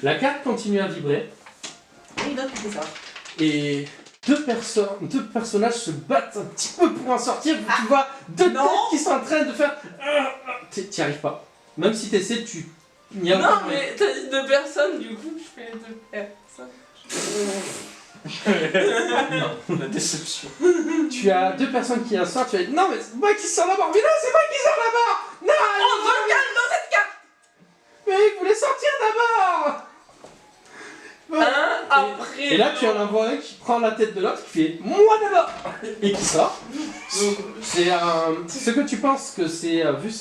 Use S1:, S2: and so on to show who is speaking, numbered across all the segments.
S1: La carte continue à vibrer.
S2: Et une autre qui fait ça.
S1: Et deux personnages se battent un petit peu pour en sortir. Tu vois deux têtes qui sont en train de faire... T'y arrives pas. Même si t'essaies, tu...
S3: Non, mais t'as dit 2 personnes, du coup, je fais les 2 personnes.
S1: Non.
S4: La déception.
S1: Tu as deux personnes qui en sortent, tu vas dire non mais c'est moi qui sors la mort. Mais non, c'est moi qui sors la mort. Non,
S3: On se calme dans cette carte.
S1: mais il voulait sortir d'abord.
S3: Après.
S1: Et là, tu en envoies un qui prend la tête de l'autre, qui fait moi d'abord et qui sort. C'est ce que tu penses que c'est vu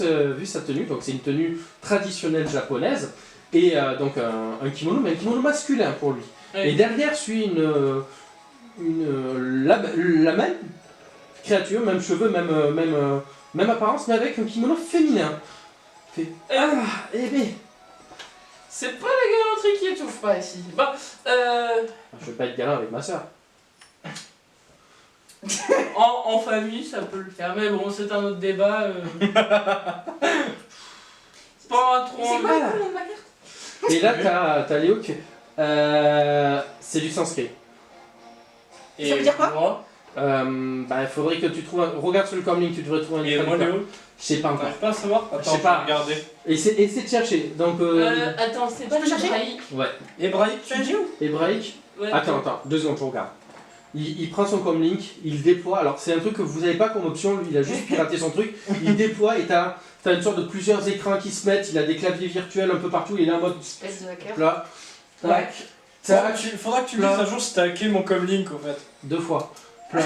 S1: sa tenue, donc c'est une tenue traditionnelle japonaise et donc un kimono, mais un kimono masculin pour lui.
S3: Oui.
S1: Et derrière suit la même créature, même cheveux, même apparence, mais avec un kimono féminin. Fait eh ben.
S3: C'est pas la galanterie qui étouffe pas ici. Bon,
S1: Je vais pas être galant avec ma soeur.
S3: en famille, ça peut le faire, mais bon, c'est un autre débat. C'est pas trop.
S2: C'est quoi le nom de ma carte?
S1: Et là, t'as Léo qui c'est du sanskrit.
S4: Et
S2: Ça veut dire quoi?
S4: moi,
S1: Il faudrait que tu trouves regarde sur le comlink, tu devrais trouver un
S4: et moi
S1: traducteur.
S4: Léo,
S1: Je sais pas encore.
S4: t'arrives pas à savoir?
S1: Je
S4: Attends,
S1: sais pas.
S4: Regardez.
S1: Essaie de chercher. Donc,
S3: Attends, c'est pas
S2: peux chercher
S3: l'hébraïque.
S1: ouais.
S4: Hébraïque,
S2: Tu as dit où?
S1: Hébraïque.
S3: Ouais,
S1: Attends, 2 secondes, je regarde. Il prend son comlink, il déploie. Alors, c'est un truc que vous n'avez pas comme option, lui, il a juste piraté son truc. Il déploie et t'as une sorte de plusieurs écrans qui se mettent. Il a des claviers virtuels un peu partout. Il est en mode
S2: Espèce de hacker.
S1: là. Tac. Tac.
S4: Faudra que tu me dises un jour si t'as hacké mon comlink au fait.
S1: 2 fois. Plat.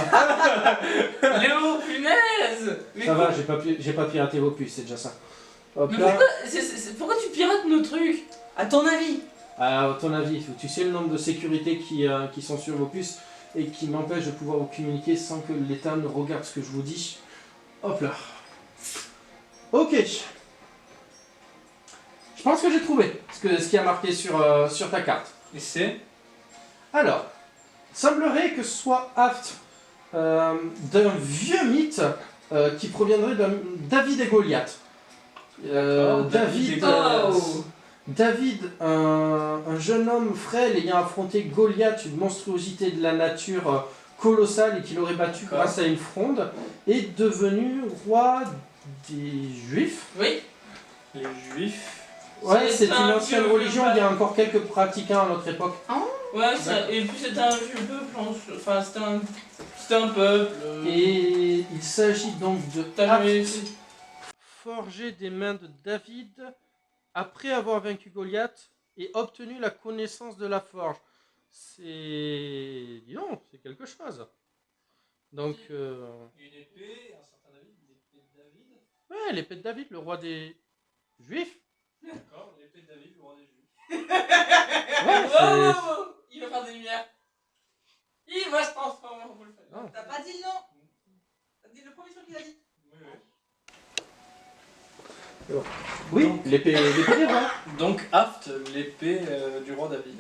S3: Léo, punaise. Mais
S1: Ça va, j'ai pas piraté vos puces, c'est déjà ça. Hop
S3: Mais
S1: là.
S3: pourquoi tu pirates nos trucs?
S2: À ton avis?
S1: À ton avis, tu sais le nombre de sécurités qui sont sur vos puces et qui m'empêchent de pouvoir vous communiquer sans que l'État ne regarde ce que je vous dis. Hop là. Ok. Je pense que j'ai trouvé ce qui a marqué sur ta carte.
S4: Et c'est?
S1: Alors, semblerait que ce soit Aft d'un vieux mythe qui proviendrait d'un David et Goliath. David, un jeune homme frêle ayant affronté Goliath, une monstruosité de la nature colossale et qu'il aurait battu grâce à une fronde, est devenu roi des Juifs.
S3: Oui.
S4: Les Juifs.
S1: Ouais,
S3: C'est
S1: c'est
S3: un
S1: une ancienne
S3: vieux
S1: religion,
S3: peuple.
S1: il y a encore quelques pratiquants à notre époque.
S3: Ouais, et puis c'était un vieux peuple, enfin c'était un peuple.
S1: Et il s'agit donc de
S3: T'as jamais
S1: Aft, forgé des mains de David après avoir vaincu Goliath et obtenu la connaissance de la forge. C'est... Dis donc, c'est quelque chose. Donc...
S4: Une épée, un certain David, l'épée de David.
S1: Ouais, l'épée de David, le roi des Juifs.
S4: D'accord, l'épée de David, le roi des Juifs.
S1: Ouais,
S3: Oh, il va faire des lumières. Il va se transformer en boule.
S1: Non.
S2: T'as pas dit le nom? T'as dit le premier truc qu'il a dit?
S4: Oui, oui.
S1: Oui, l'épée des rois.
S4: Donc Aft, l'épée du roi David.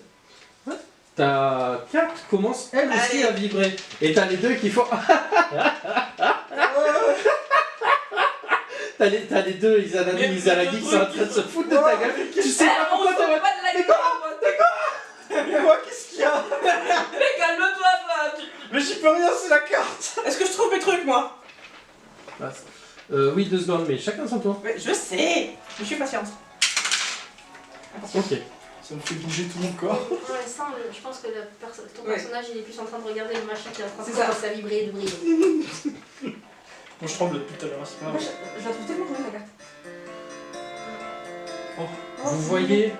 S1: Ta carte commence elle aussi à vibrer. Et t'as les deux qui font... T'as les deux Izanami et Izanagi qui sont en train de se foutre de ta gueule. Tu sais pas
S3: On
S1: pourquoi
S3: se
S1: t'as...
S3: fout pas de la gueule.
S4: Mais quoi, qu'est-ce qu'il y a?
S3: Mais calme-toi, toi.
S4: Mais j'y peux rien, c'est la carte.
S2: Est-ce que je trouve mes trucs, moi?
S1: Oui, 2 secondes, mais chacun son tour.
S2: Ouais, je sais. Je suis patiente.
S1: Ok.
S4: Ça me fait bouger tout mon corps.
S5: Pour l'instant, je pense que ton
S2: Ouais.
S5: personnage il est plus en train de regarder le machin qui est en train de
S2: C'est ça.
S5: commencer à vibrer et de briller.
S4: Moi je tremble depuis tout à l'heure, c'est pas
S2: Moi,
S4: grave.
S2: je la trouve tellement jolie, la carte.
S1: Vous voyez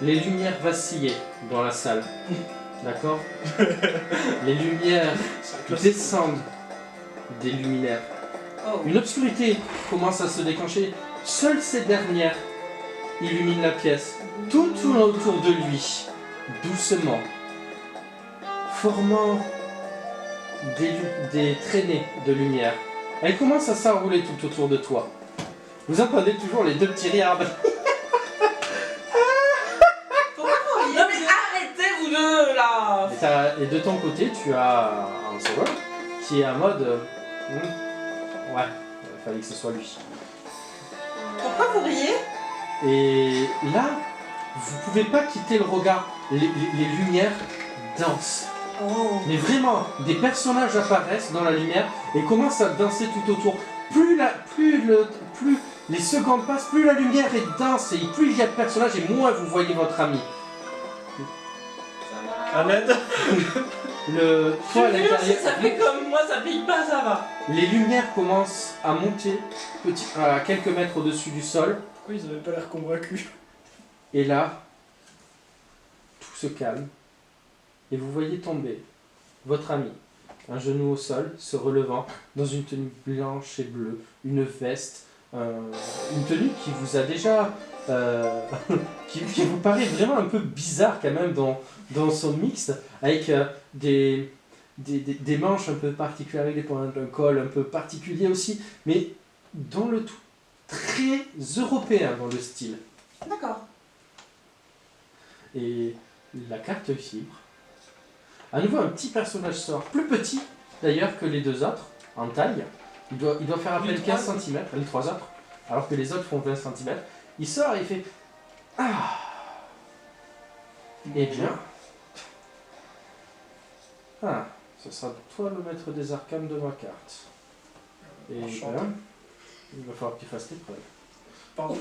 S1: les lumières vaciller dans la salle. D'accord. Les lumières
S4: C'est un classique.
S1: descendent des luminaires.
S2: Oh.
S1: Une obscurité commence à se déclencher. Seules ces dernières illuminent la pièce. Tout tourne autour de lui, doucement, formant des traînées de lumière. Elles commencent à s'enrouler tout autour de toi. Vous entendez toujours les deux petits rires.
S3: Non mais arrêtez vous deux là.
S1: Et de ton côté, tu as un sauveur qui est en mode... ouais, il fallait que ce soit lui.
S2: Pourquoi vous riez?
S1: Et là, vous pouvez pas quitter le regard. Les lumières dansent.
S2: Oh.
S1: Mais vraiment, des personnages apparaissent dans la lumière et commencent à danser tout autour. Plus les secondes passent, plus la lumière est dense et plus il y a de personnages et moins vous voyez votre ami.
S4: Ahmed.
S1: Toi à
S3: Je te jure, si
S1: l'intérieur,
S3: ça fait comme moi, ça pique pas, ça va.
S1: les lumières commencent à monter à quelques mètres au-dessus du sol.
S4: Pourquoi ils avaient pas l'air convaincus?
S1: Et là, tout se calme. Et vous voyez tomber votre ami, un genou au sol, se relevant dans une tenue blanche et bleue, une veste, une tenue qui vous a déjà... qui vous paraît vraiment un peu bizarre quand même dans son mixte, avec des manches un peu particulières, avec des pointes, un col un peu particulier aussi, mais dans le tout très européen dans le style.
S2: D'accord.
S1: Et la carte fibre. À nouveau, un petit personnage sort, plus petit d'ailleurs que les deux autres, en taille. Il doit faire à peine 15 cm, les trois autres, alors que les autres font 20 cm. Il sort et il fait Ah. Eh bien. Ah, ce sera toi le maître des arcanes de ma carte. Et
S4: Enchanté.
S1: il va falloir que tu fasses tes preuves.
S4: Pardon.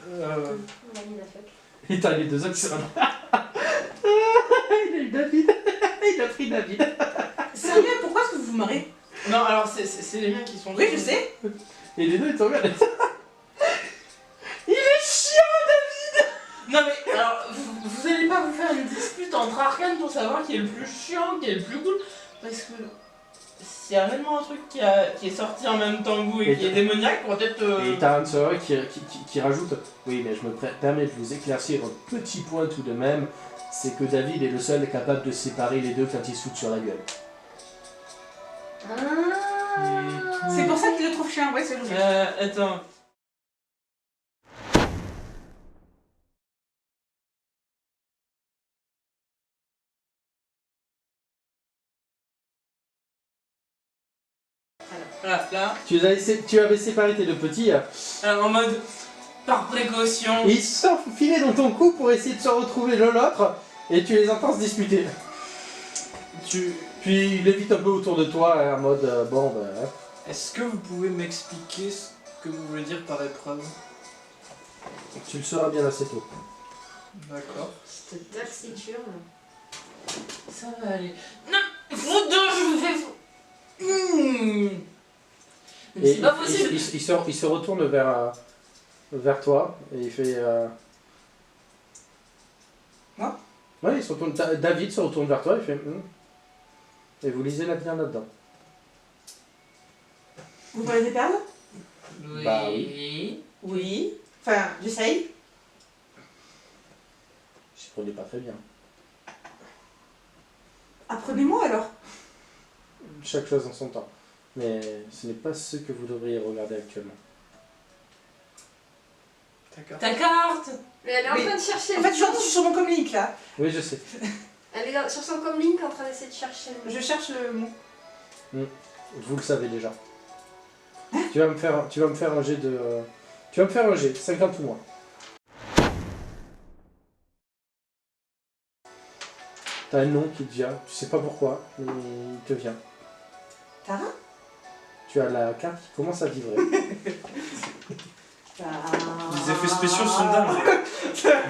S5: Vanille la fuck.
S1: Et t'as les deux autres qui sont il a eu David. Il a pris David.
S2: Sérieux, pourquoi est-ce que vous vous marrez?
S3: Non, alors c'est les miens qui sont...
S2: Oui, je sais.
S1: Et les deux ils t'ont regardé. Il est chiant.
S3: Non mais alors, vous allez pas vous faire une dispute entre arcanes pour savoir qui est le plus chiant, qui est le plus cool, parce que s'il y a réellement un truc qui est sorti en même temps que vous et qui est démoniaque, peut-être...
S1: Et t'as un sœur qui rajoute oui, mais je me permets de vous éclaircir un petit point tout de même, c'est que David est le seul capable de séparer les deux quand il saute sur la gueule.
S5: Ah.
S2: C'est pour ça qu'il le trouve chiant, ouais, c'est logique.
S3: Attends. Voilà, là,
S1: Tu avais séparé tes deux petits,
S3: en mode par précaution.
S1: et ils se sont filés dans ton cou pour essayer de se retrouver l'un l'autre, et tu les entends se disputer. Puis il évite un peu autour de toi, en mode bon, ben.
S4: Est-ce que vous pouvez m'expliquer ce que vous voulez dire par épreuve?
S1: Tu le sauras bien assez tôt.
S4: D'accord.
S5: Cette taxiturne.
S3: Ça va aller. Non, vous deux, je vous fais... Mais
S1: Et
S3: c'est pas possible.
S1: il se retourne vers toi et il fait.
S2: Moi?
S1: Ouais, il se retourne. David se retourne vers toi et fait. Et vous lisez l'avenir là-dedans.
S2: Vous voulez des perles?
S3: Oui.
S1: Bah
S2: Oui. Enfin, j'essaye.
S1: Je ne prenais pas très bien.
S2: Apprenez-moi alors.
S1: Chaque chose en son temps. Mais ce n'est pas ce que vous devriez regarder actuellement.
S4: D'accord.
S3: Ta carte.
S5: Mais elle est en
S2: Mais-
S5: train de chercher.
S2: En fait, je suis sur mon comlink là.
S1: Oui, je sais.
S5: Elle est sur son comlink en train d'essayer de chercher le mot.
S2: Je cherche le mot.
S1: Vous le savez déjà. Tu vas me faire un jet de. Tu vas me faire un jet, 50 ou moins. T'as un nom qui te vient, tu sais pas pourquoi, mais il te vient.
S2: Tara?
S1: Tu as la carte qui commence à vibrer.
S4: Les effets spéciaux sont dingues.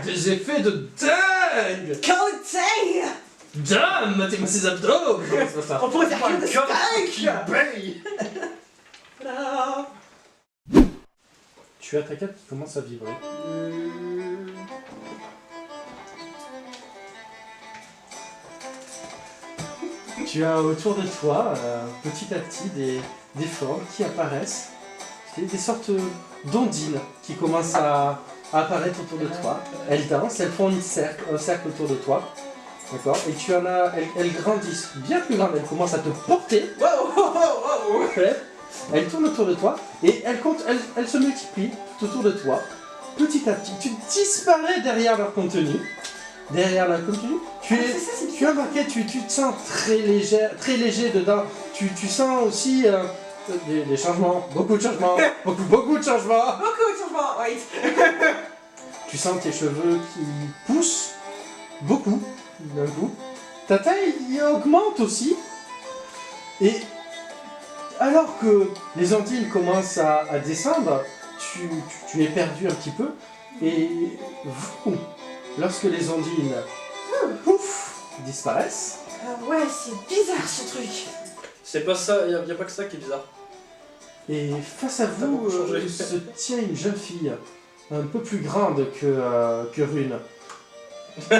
S1: Des effets de dingue!
S2: Qualité!
S1: Dame, t'es ses abdos! Non, c'est pas ça.
S2: On pourrait faire
S4: Oh my
S2: que de
S4: God,
S2: steak!
S4: Paye.
S2: Voilà.
S1: Tu as ta carte qui commence à vibrer. Tu as autour de toi, petit à petit, des formes qui apparaissent. Des sortes d'ondines qui commencent à apparaître autour de toi. Elles dansent, elles font un cercle autour de toi. D'accord. Et tu en as, elles grandissent bien plus grandes, elles commencent à te porter.
S3: Wow.
S1: Ouais. Elles tournent autour de toi et elles se multiplient tout autour de toi. Petit à petit, tu disparais derrière leur contenu. Derrière leur contenu, tu es embarqué, tu te sens très léger dedans. Tu sens aussi des changements, beaucoup de changements, beaucoup de changements.
S2: Beaucoup de changements, wait.
S1: Tu sens tes cheveux qui poussent beaucoup d'un coup. Ta taille augmente aussi. Et alors que les ondines commencent à descendre, tu es perdu un petit peu. Et vous, lorsque les ondines, pouf, disparaissent,
S2: Ah ouais, c'est bizarre ce truc.
S4: C'est pas ça, y a pas que ça qui est bizarre.
S1: et face à
S4: T'as
S1: vous
S4: beaucoup changé.
S1: se tient une jeune fille, un peu plus grande que Rune.
S2: Mais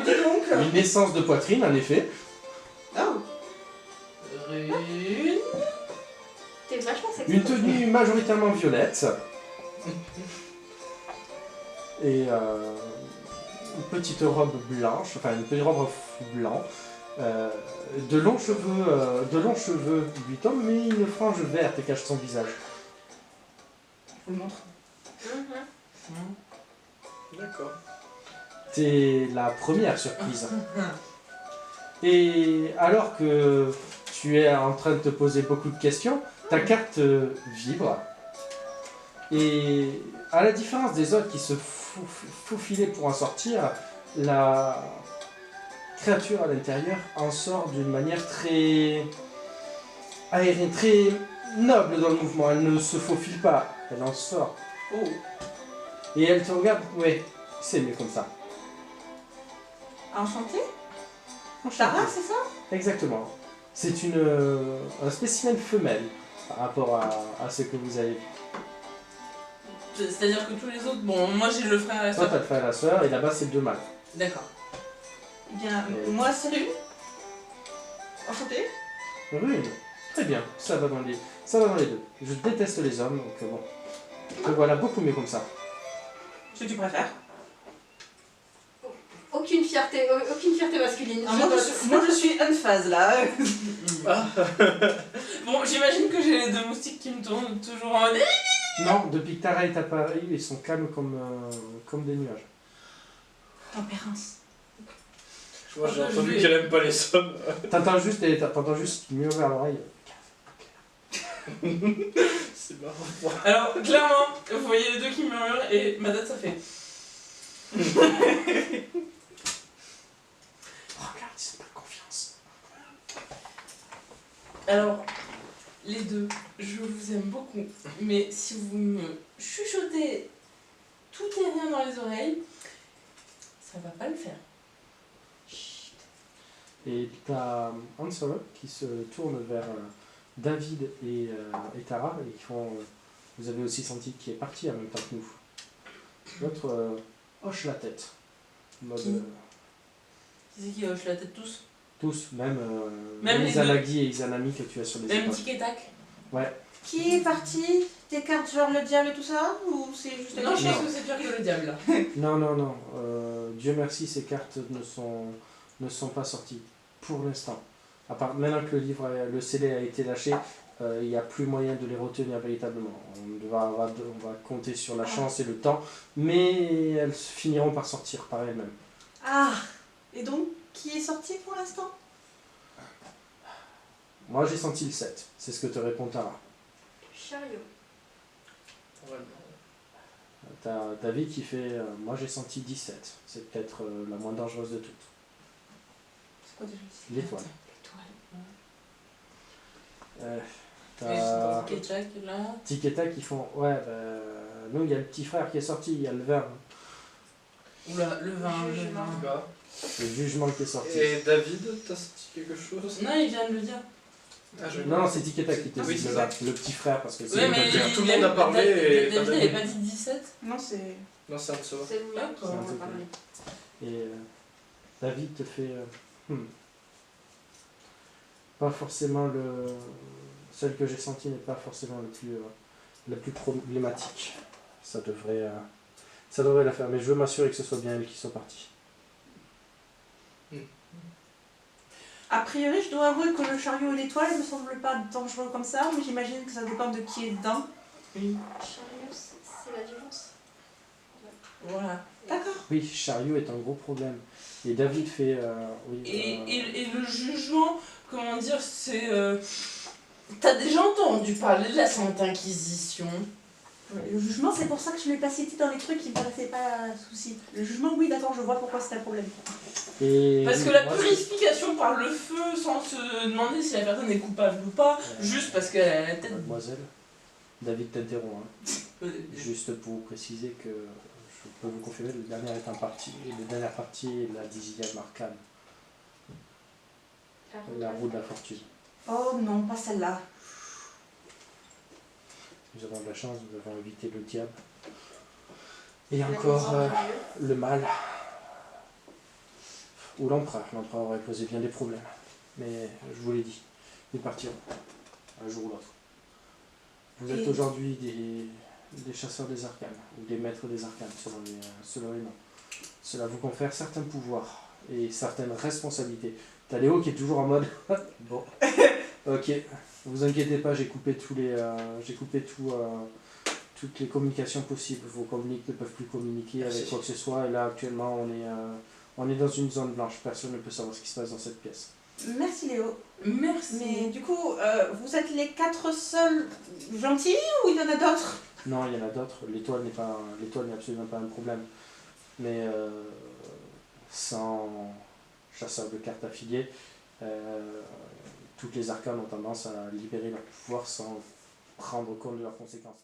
S2: dis donc.
S1: Une naissance de poitrine, en effet.
S2: Oh.
S3: Rune.
S5: T'es vachement sexy.
S1: Une tenue majoritairement violette. Et une petite robe blanche, enfin une petite robe blanc. De longs cheveux lui tombent, mais une frange verte cache son visage.
S2: Je vous le montre.
S4: D'accord.
S1: T'es la première surprise. Et alors que tu es en train de te poser beaucoup de questions, ta carte vibre. Et à la différence des autres qui se faufilaient pour en sortir, la créature à l'intérieur en sort d'une manière très aérienne, très noble dans le mouvement. Elle ne se faufile pas, elle en sort.
S2: Oh.
S1: Et elle te regarde, ouais, c'est mieux comme ça.
S2: Enchanté.
S1: Enchanté.
S2: Tara, c'est ça?
S1: Exactement. C'est un spécimen femelle par rapport à ce que vous avez vu.
S3: C'est-à-dire que tous les autres, bon, moi j'ai le frère et la
S1: Toi,
S3: soeur.
S1: t'as le frère et la sœur, et là-bas, c'est deux mâles.
S3: D'accord.
S2: Eh bien, moi c'est Rune. Enchanté.
S1: Rune. Très bien, ça va dans les deux. Je déteste les hommes, donc bon. Te voilà beaucoup mieux comme ça.
S2: Ce que tu préfères.
S5: Aucune fierté masculine.
S2: Ah, moi je suis unphase là.
S3: Bon, j'imagine que j'ai les deux moustiques qui me tournent toujours en mode.
S1: Non, depuis que Tara est apparue, ils sont calmes comme des nuages.
S2: Tempérance.
S4: Moi j'ai entendu qu'elle aime pas les hommes.
S1: T'entends juste murmurer à l'oreille.
S4: C'est marrant.
S3: Alors, clairement, vous voyez les deux qui murmurent et ma tête ça fait.
S1: Regarde, ils sont pas de confiance.
S3: Alors, les deux, je vous aime beaucoup, mais si vous me chuchotez tout et rien dans les oreilles, ça va pas le faire.
S1: Et t'as Hanselot qui se tourne vers David et Tara et qui font. Vous avez aussi senti qu'il est parti en même temps que nous. L'autre hoche la tête. Mode,
S3: Qui C'est qui hoche la tête tous?
S1: tous, même
S3: Même les
S1: Izanagi et Izanami que tu as sur les
S3: Même
S1: épaules.
S3: tic et tac?
S1: Ouais.
S2: Qui est parti? Des cartes genre le diable et tout ça? Ou c'est juste
S3: Non, je
S1: Non.
S3: pense que c'est pire que le diable.
S1: Non. Dieu merci, ces cartes ne sont pas sorties. Pour l'instant. À part maintenant que le scellé a été lâché, il n'y a plus moyen de les retenir véritablement. On va compter sur la chance et le temps, mais elles finiront par sortir par elles-mêmes.
S2: Ah. Et donc, qui est sorti pour l'instant?
S1: Moi j'ai senti le 7, c'est ce que te répond Tara.
S5: Chariot.
S1: T'as David qui fait moi j'ai senti 17, c'est peut-être la moins dangereuse de toutes.
S3: C'est quoi déjà?
S1: L'étoile.
S3: L'étoile.
S1: T'as
S3: Tic et tac là.
S1: Tic et Tac qui font ouais, nous il y a le petit frère qui est sorti, il y a le vin,
S3: Oula, le vin, le
S5: Jugement.
S3: vin.
S1: le jugement qui est sorti.
S4: Et David, t'as senti quelque chose?
S3: Non, il vient de le dire.
S1: Non, c'est Tic et Tac qui te
S4: Oui,
S1: dit
S4: c'est
S1: le
S4: ça.
S1: vin, le petit frère parce que c'est
S3: Ouais,
S1: le
S3: mais
S1: petit-
S4: tout le monde a parlé et
S3: David
S4: pas
S3: n'avait
S4: David.
S3: pas dit 17.
S2: Non, c'est.
S4: Non, c'est un de ceux.
S5: C'est le mien qui
S3: D'accord.
S5: en a parlé.
S1: Et David te fait pas forcément celle que j'ai sentie n'est pas forcément la plus problématique. Ça devrait la faire, mais je veux m'assurer que ce soit bien elle qui soit partie.
S2: A priori, je dois avouer que le chariot et l'étoile me semblent pas dangereux comme ça, mais j'imagine que ça dépend de qui est dedans.
S3: Oui.
S5: Chariot, c'est la violence.
S3: Voilà.
S2: D'accord.
S1: Oui, chariot est un gros problème. Et David fait... oui,
S3: Et le jugement, comment dire, c'est... T'as déjà entendu parler de la Sainte Inquisition?
S2: Le jugement, c'est pour ça que je ne l'ai pas cité dans les trucs qui me paraissaient pas souci. Le jugement, oui, d'accord, je vois pourquoi c'est un problème.
S1: et
S3: Parce
S1: oui,
S3: que la
S1: moi,
S3: purification par le feu, sans se demander si la personne est coupable ou pas, juste parce qu'elle a la tête...
S1: Mademoiselle, David t'interrompt. Hein. Juste pour vous préciser que je peux vous confirmer, le dernier est un parti, et la dernière partie est la 10e arcane, la roue de la fortune.
S2: Oh non, pas celle-là.
S1: Nous avons de la chance, nous avons évité le diable. Et encore le mal. Ou l'empereur. L'empereur aurait posé bien des problèmes. Mais je vous l'ai dit, ils partiront, un jour ou l'autre. Vous êtes
S2: Et-
S1: aujourd'hui des chasseurs des arcanes, ou des maîtres des arcanes, selon les noms. Cela vous confère certains pouvoirs et certaines responsabilités. T'as Léo qui est toujours en mode bon, ok, vous inquiétez pas, j'ai coupé toutes les communications possibles. Vos communiques ne peuvent plus communiquer avec quoi que ce soit, et là actuellement on est dans une zone blanche, personne ne peut savoir ce qui se passe dans cette pièce.
S2: Merci Léo.
S3: Merci.
S2: Mais du coup, vous êtes les 4 seuls gentils ou il y en a d'autres?
S1: Non, il y en a d'autres. L'étoile n'est absolument pas un problème. Mais sans chasseur de cartes affiliés, toutes les arcanes ont tendance à libérer leur pouvoir sans prendre compte de leurs conséquences.